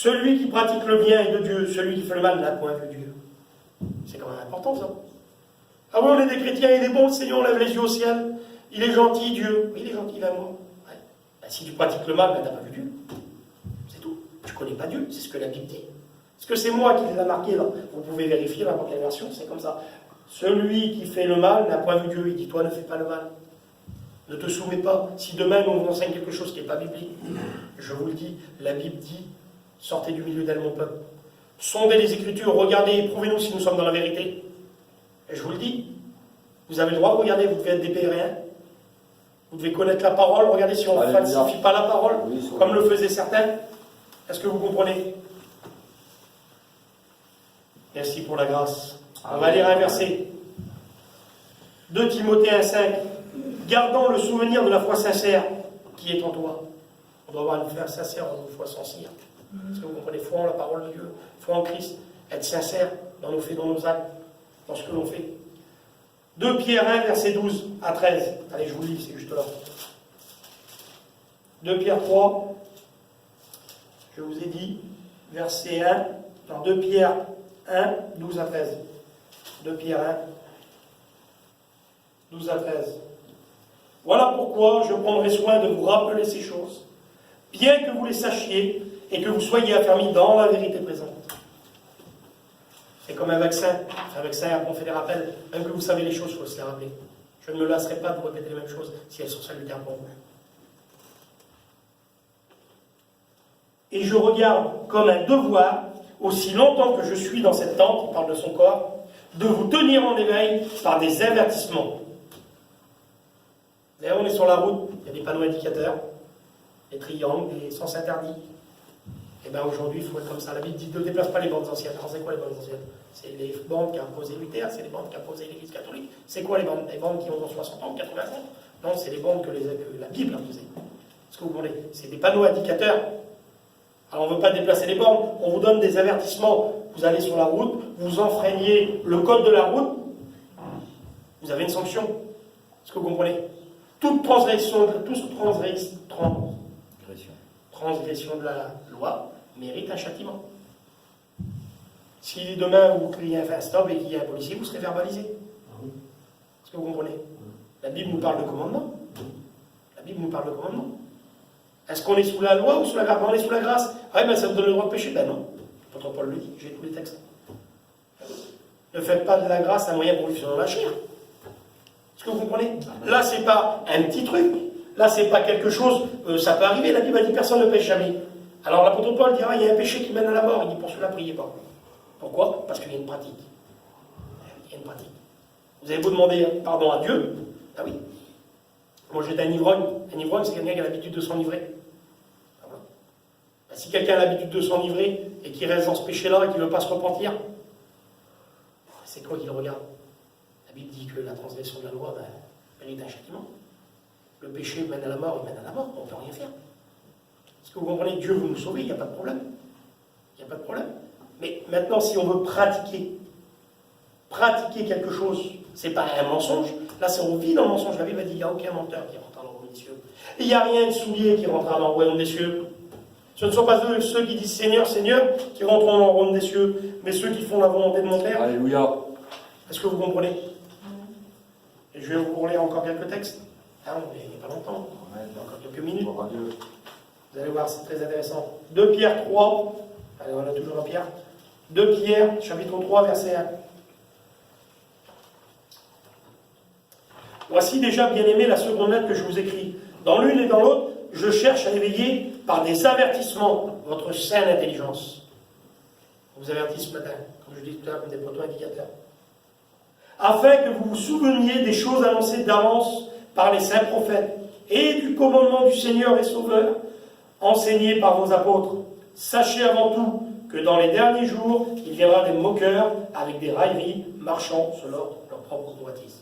Celui qui pratique le bien est de Dieu, celui qui fait le mal n'a point vu Dieu. C'est quand même important, ça. Ah oui, on est des chrétiens, il est bon, le Seigneur, on lève les yeux au ciel. Il est gentil, Dieu. Oui, il est gentil, il est à moi. Ouais. Ben, si tu pratiques le mal, ben, tu n'as pas vu Dieu. C'est tout. Tu ne connais pas Dieu, c'est ce que la Bible dit. Est-ce que c'est moi qui l'ai marqué là? Vous pouvez vérifier n'importe quelle version, c'est comme ça. Celui qui fait le mal n'a point vu Dieu. Il dit, toi, ne fais pas le mal. Ne te soumets pas. Si demain on vous enseigne quelque chose qui n'est pas biblique, je vous le dis, la Bible dit, sortez du milieu d'elle, mon peuple. Sondez les Écritures, regardez, éprouvez-nous si nous sommes dans la vérité. Et je vous le dis, vous avez le droit de regarder, vous devez être des péréens. Vous devez connaître la parole. Regardez si on ne falsifie pas la parole, comme le faisaient certains. Est-ce que vous comprenez? Merci pour la grâce. On va lire un verset. 2 Timothée 1,5. Gardons le souvenir de la foi sincère qui est en toi. On doit avoir une foi sincère dans nos foi sans cire. Est-ce que vous comprenez? Foi en la parole de Dieu, foi en Christ. Être sincère dans nos faits, dans nos actes, dans ce que l'on fait. 2 Pierre 1, verset 12 à 13. Allez, je vous lis, c'est juste là. 2 Pierre 3, je vous ai dit, verset 1, dans 2 Pierre 1, 12 à 13. 2 Pierre 1, 12 à 13. Voilà pourquoi je prendrai soin de vous rappeler ces choses, bien que vous les sachiez et que vous soyez affermis dans la vérité présente. C'est comme un vaccin. Un vaccin, on fait des rappels. Même que vous savez les choses, il faut se les rappeler. Je ne me lasserai pas de vous répéter les mêmes choses si elles sont salutaires pour vous. Et je regarde comme un devoir, aussi longtemps que je suis dans cette tente, il parle de son corps, de vous tenir en éveil par des avertissements. D'ailleurs, on est sur la route, il y a des panneaux indicateurs, des triangles, des sens interdits. Et bien aujourd'hui, il faut être comme ça. La Bible dit ne déplace pas les bandes anciennes. Alors c'est quoi les bandes anciennes? C'est les bandes qu'a posées Luther, c'est les bandes qu'a posées l'Église catholique. C'est quoi les bandes? Les bandes qui ont 60 ans, 80 ans? Non, c'est les bandes que la Bible a posées. Est-ce que vous voulez? C'est des panneaux indicateurs. Alors on ne veut pas déplacer les bornes, on vous donne des avertissements. Vous allez sur la route, vous enfreignez le code de la route, vous avez une sanction. Est-ce que vous comprenez? Toute transgression de la loi mérite un châtiment. Si demain vous criez un stop et qu'il y a un policier, vous serez verbalisé. Est-ce que vous comprenez? La Bible nous parle de commandement. La Bible nous parle de commandement. Est-ce qu'on est sous la loi ou sous la grâce? On est sous la grâce. Ah oui, ça vous donne le droit de pécher? Ben non. L'apôtre Paul le dit, j'ai tous les textes. Ne faites pas de la grâce un moyen pour vivre selon la chair. Est-ce que vous comprenez? Là, c'est pas un petit truc. Là, c'est pas quelque chose, ça peut arriver. La Bible a dit personne ne pêche jamais. Alors l'apôtre Paul dira, il y a un péché qui mène à la mort. Il dit, pour cela, priez pas. Pourquoi? Parce qu'il y a une pratique. Il y a une pratique. Vous avez beau demander pardon à Dieu. Ah oui. Moi, j'étais un ivrogne. Un ivrogne, c'est quelqu'un qui a l'habitude de s'enivrer. Ah voilà. Ben, si quelqu'un a l'habitude de s'enivrer et qui reste dans ce péché-là et qui ne veut pas se repentir, c'est quoi qu'il regarde? La Bible dit que la transgression de la loi mérite un châtiment. Le péché mène à la mort, il mène à la mort, on ne peut rien faire. Est-ce que vous comprenez? Dieu veut nous sauver, il n'y a pas de problème. Il n'y a pas de problème. Mais maintenant, si on veut pratiquer quelque chose, c'est pas un mensonge. Là, c'est on vit dans le mensonge. La Bible a dit, il n'y a aucun menteur qui rentre dans le royaume des cieux. Il n'y a rien de souillé qui rentrera dans le royaume des cieux. Ce ne sont pas ceux qui disent Seigneur, Seigneur, qui rentreront dans le royaume des cieux, mais ceux qui font la volonté de mon Père. Alléluia. Est-ce que vous comprenez? Et je vais vous lire encore quelques textes. Ah, il n'y a pas longtemps, encore quelques minutes. Vous allez voir, c'est très intéressant. 2 Pierre 3, allez, on a toujours un Pierre. 2 Pierre, chapitre 3, verset 1. Voici déjà, bien-aimés, la seconde lettre que je vous écris. Dans l'une et dans l'autre, je cherche à éveiller par des avertissements votre saine intelligence. On vous avertit ce matin, comme je dis tout à l'heure, comme des proto-indicateurs. Afin que vous vous souveniez des choses annoncées d'avance par les saints prophètes et du commandement du Seigneur et Sauveur, enseigné par vos apôtres. Sachez avant tout que dans les derniers jours, il viendra des moqueurs avec des railleries, marchant selon leur propre convoitise.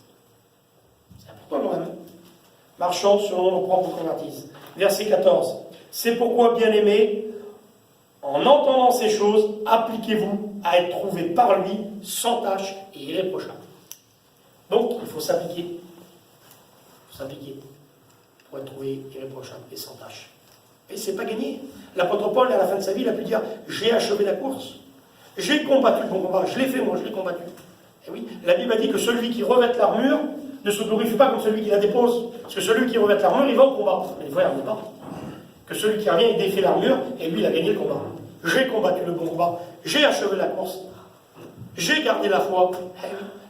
C'est important quand même. Marchant selon leur propre convoitise. Verset 14. C'est pourquoi, bien-aimés, en entendant ces choses, appliquez-vous à être trouvés par lui sans tache et irréprochable. Donc, il faut s'appliquer. Il faut s'appliquer pour être trouvé irréprochable et sans tache. Et c'est pas gagné. L'apôtre Paul, à la fin de sa vie, il a pu dire, j'ai achevé la course, j'ai combattu le bon combat, je l'ai fait moi, je l'ai combattu. Et oui, la Bible a dit que celui qui revête l'armure ne se glorifie pas comme celui qui la dépose. Parce que celui qui revête l'armure, il va au combat. Mais des fois, il ne pas. Que celui qui revient, il défait l'armure, et lui, il a gagné le combat. J'ai combattu le bon combat, j'ai achevé la course, j'ai gardé la foi.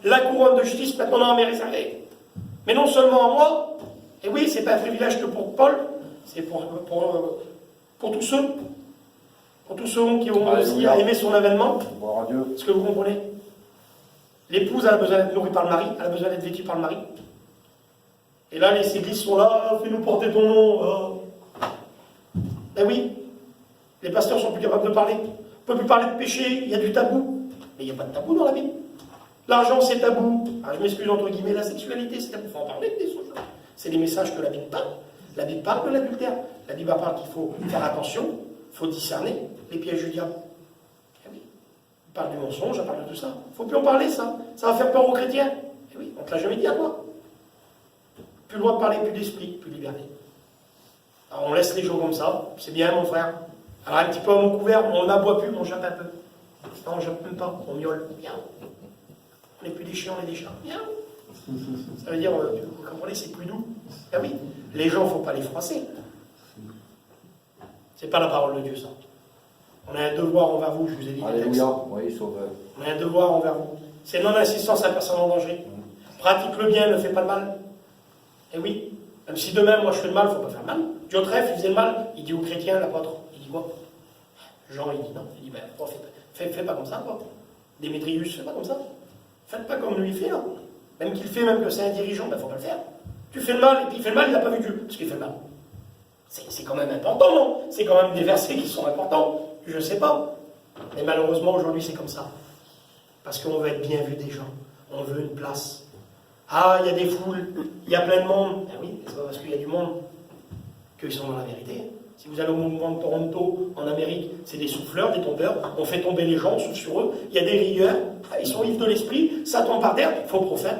La couronne de justice, maintenant, m'est réservée. Mais non seulement à moi, et oui, c'est pas un privilège que pour Paul, c'est pour tous ceux. Pour tous ceux qui ont aussi aimé son avènement. Est-ce que vous comprenez? L'épouse, elle a besoin d'être nourrie par le mari, elle a besoin d'être vêtue par le mari. Et là, les églises sont là, fais-nous porter ton nom. Eh oui, les pasteurs sont plus capables de parler. On ne peut plus parler de péché, il y a du tabou. Mais il n'y a pas de tabou dans la Bible. L'argent, c'est tabou. Ah, je m'excuse entre guillemets, la sexualité, c'est tabou. Il faut en parler des choses. C'est les messages que la Bible parle. La Bible parle de l'adultère. La Bible parle qu'il faut faire attention, il faut discerner les pièges du diable. Eh oui. On parle du mensonge, on parle de tout ça. Il ne faut plus en parler, ça. Ça va faire peur aux chrétiens. Eh oui, on ne te l'a jamais dit à toi. Plus le droit de parler, plus d'esprit, plus de liberté. Alors on laisse les gens comme ça, c'est bien mon frère. Alors un petit peu à mon couvert, on n'aboie plus, on jappe un peu. Non, on jappe même pas, on miaule. Bien. On n'est plus des chiens, on est des chats. Bien. Ça veut dire, vous comprenez, c'est plus doux. Ah oui, les gens, il ne faut pas les froisser. C'est pas la parole de Dieu, ça. On a un devoir envers vous, je vous ai dit. Alléluia, oui, sauveur. On a un devoir envers vous. C'est non-insistance à personne en danger. Pratique le bien, ne fais pas le mal. Et oui, même si demain, moi, je fais le mal, il ne faut pas faire le mal. Diotrephe, il faisait le mal, il dit aux chrétiens, l'apôtre, il dit quoi? Jean, il dit non. Il dit, ben, fais pas comme ça, quoi. Démétrius, fais pas comme ça. Faites pas comme lui, il fait, là. Même qu'il fait, même que c'est un dirigeant, ben, faut pas le faire. Tu fais le mal, et puis il fait le mal, il n'a pas vu Dieu, parce qu'il fait le mal. C'est quand même important, non? C'est quand même des versets qui sont importants. Je ne sais pas. Mais malheureusement, aujourd'hui, c'est comme ça. Parce qu'on veut être bien vu des gens. On veut une place. Ah, il y a des foules, il y a plein de monde. Ben oui, c'est pas parce qu'il y a du monde qu'ils sont dans la vérité. Si vous allez au mouvement de Toronto, en Amérique, c'est des souffleurs, des tombeurs. On fait tomber les gens, on souffle sur eux. Il y a des rieurs, ils sont ivres de l'esprit, ça tombe par terre. Faux prophète.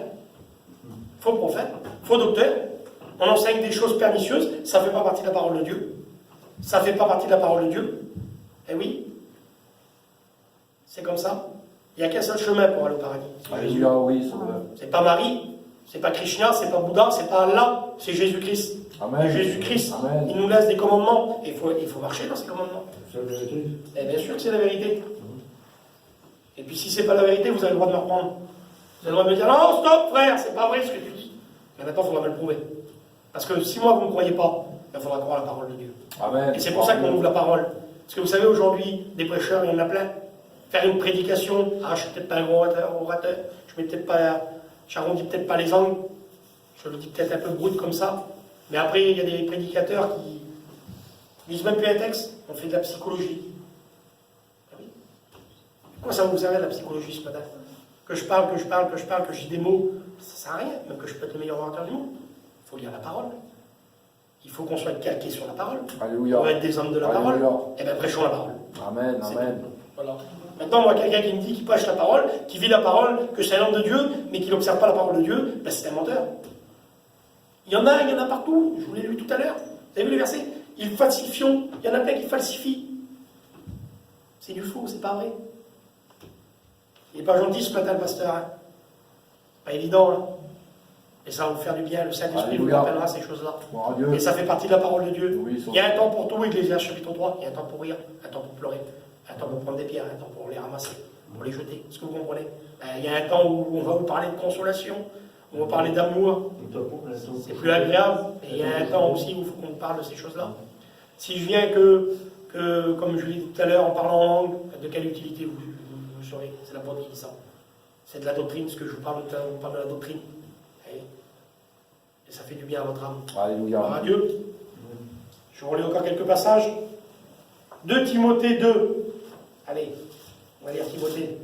Faux prophète. Faux docteur. On enseigne des choses pernicieuses, ça ne fait pas partie de la parole de Dieu. Ça ne fait pas partie de la parole de Dieu. Eh oui. C'est comme ça. Il n'y a qu'un seul chemin pour aller au paradis. Alléluia, oui, sauveur. C'est pas Marie, c'est pas Krishna, c'est pas Bouddha, c'est pas Allah, c'est Jésus-Christ. Amen. Jésus-Christ, Amen. il nous laisse des commandements. Et il faut marcher dans ces commandements. C'est la vérité. Et bien sûr que c'est la vérité. Et puis si c'est pas la vérité, vous avez le droit de me reprendre. Vous avez le droit de me dire, non, stop frère, c'est pas vrai ce que tu dis. Mais maintenant, il faudra me le prouver. Parce que si moi, vous ne me croyez pas, il faudra croire la parole de Dieu. Amen. Et c'est pour ça qu'on ouvre la parole. Parce que vous savez, aujourd'hui, des prêcheurs, il y en a plein. Faire une prédication, ah, je ne suis peut-être pas un gros orateur, je mets peut-être pas, j'arrondis peut-être pas les angles, je le dis peut-être un peu brut comme ça. Mais après, il y a des prédicateurs qui lisent même plus un texte, on fait de la psychologie. Ah oui. Pourquoi ça vous servait de la psychologie ce matin? Que je parle, que je dis des mots, ça ne sert à rien, même que je peux être le meilleur orateur du monde. Il faut lire la parole. Il faut qu'on soit calqué sur la parole. Alléluia. On va être des hommes de la Alléluia. parole. Et bien prêchons la parole. Amen, amen. Voilà. Maintenant, moi, quelqu'un qui me dit qu'il prêche la parole, qui vit la parole, que c'est un homme de Dieu, mais qui n'observe pas la parole de Dieu, ben c'est un menteur. Il y en a partout. Je vous l'ai lu tout à l'heure. Vous avez vu les versets? Ils falsifient. Il y en a plein qui falsifient. C'est du faux, c'est pas vrai. Il n'est pas gentil ce matin, le pasteur. Hein. Pas évident, hein. Et ça va vous faire du bien. Le Saint-Esprit vous rappellera ces choses-là. Et ça fait partie de la parole de Dieu. Oui, il y a un temps pour tout, Ecclésiaste chapitre 3. Il y a un temps pour rire, un temps pour pleurer, un temps pour prendre des pierres, un temps pour les ramasser, pour les jeter. Est-ce que vous comprenez? Il y a un temps où on va vous parler de consolation, on va parler d'amour. C'est plus agréable. Et il y a un temps aussi où il faut qu'on parle de ces choses-là. Si je viens que comme je l'ai dit tout à l'heure, en parlant en langue, de quelle utilité vous saurez? C'est la qui dit ça. C'est de la doctrine, ce que je vous parle, on parle de la doctrine. Et ça fait du bien à votre âme. Alléluia. Gloire à Dieu. Je relis encore quelques passages. 2 Timothée 2. Allez, on va lire Timothée.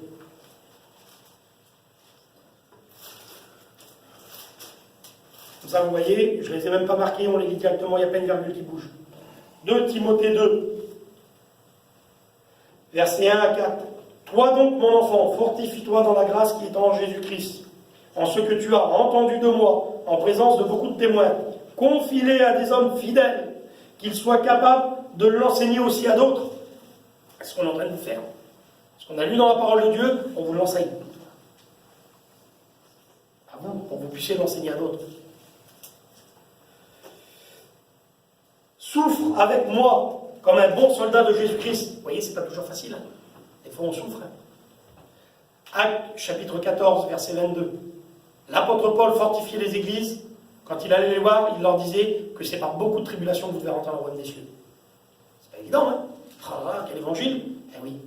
Comme ça, vous voyez, je ne les ai même pas marqués, on les lit directement, il y a plein de virgules qui bougent. 2 Timothée 2. Versets 1 à 4. Toi donc, mon enfant, fortifie-toi dans la grâce qui est en Jésus-Christ, en ce que tu as entendu de moi, en présence de beaucoup de témoins. Confie-les à des hommes fidèles, qu'ils soient capables de l'enseigner aussi à d'autres. C'est ce qu'on est en train de faire. Ce qu'on a lu dans la parole de Dieu, on vous l'enseigne. À vous, pour que vous puissiez l'enseigner à d'autres. Souffre avec moi comme un bon soldat de Jésus-Christ. Vous voyez, c'est pas toujours facile. Hein. Des fois, on souffre. Hein. Actes, chapitre 14, verset 22. L'apôtre Paul fortifiait les églises. Quand il allait les voir, il leur disait que c'est par beaucoup de tribulations que vous devez rentrer dans le royaume des cieux. C'est pas évident, hein? Ah, quel évangile? Eh oui.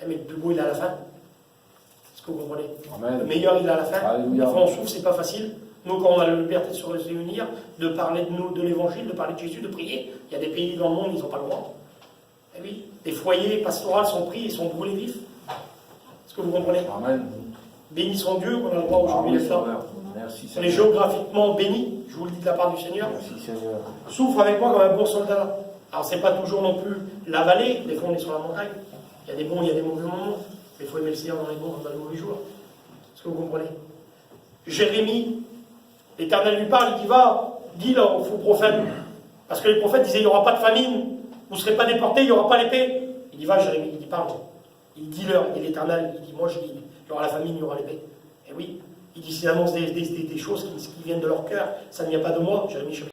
Eh, mais le plus beau, il est à la fin. Est-ce que vous comprenez? Amen. Le meilleur, il est à la fin. Alléluia. Des fois, on souffre, c'est pas facile. Nous, quand on a la liberté de se réunir, de parler de nous, de l'évangile, de parler de Jésus, de prier, il y a des pays dans le monde, ils n'ont pas le droit. Eh oui. Des foyers pastoraux sont pris, ils sont brûlés vifs. Est-ce que vous comprenez? Amen. Bénissons Dieu qu'on a le droit Ah aujourd'hui oui, d'être là. Sauveur. Merci On est Seigneur. géographiquement bénis, je vous le dis de la part du Seigneur. Merci Seigneur. Souffre avec moi comme un bon soldat. Alors, c'est pas toujours non plus la vallée, des fois on est sur la montagne. Il y a des bons, il y a des mauvais moments. Mais il faut aimer le Seigneur dans les bons comme dans les mauvais jours. Est-ce que vous comprenez? Jérémie, l'Éternel lui parle, il dit va, dis-le aux faux prophètes. Parce que les prophètes disaient il n'y aura pas de famine, vous ne serez pas déportés, il n'y aura pas l'épée. Il dit va, Jérémie, il dit parle. Il dit leur, il dit l'Éternel, il dit moi je dis, il y aura la famine, il y aura l'épée. Et oui, il dit s'ils annoncent des choses qui viennent de leur cœur, ça ne vient pas de moi, Jérémie chapitre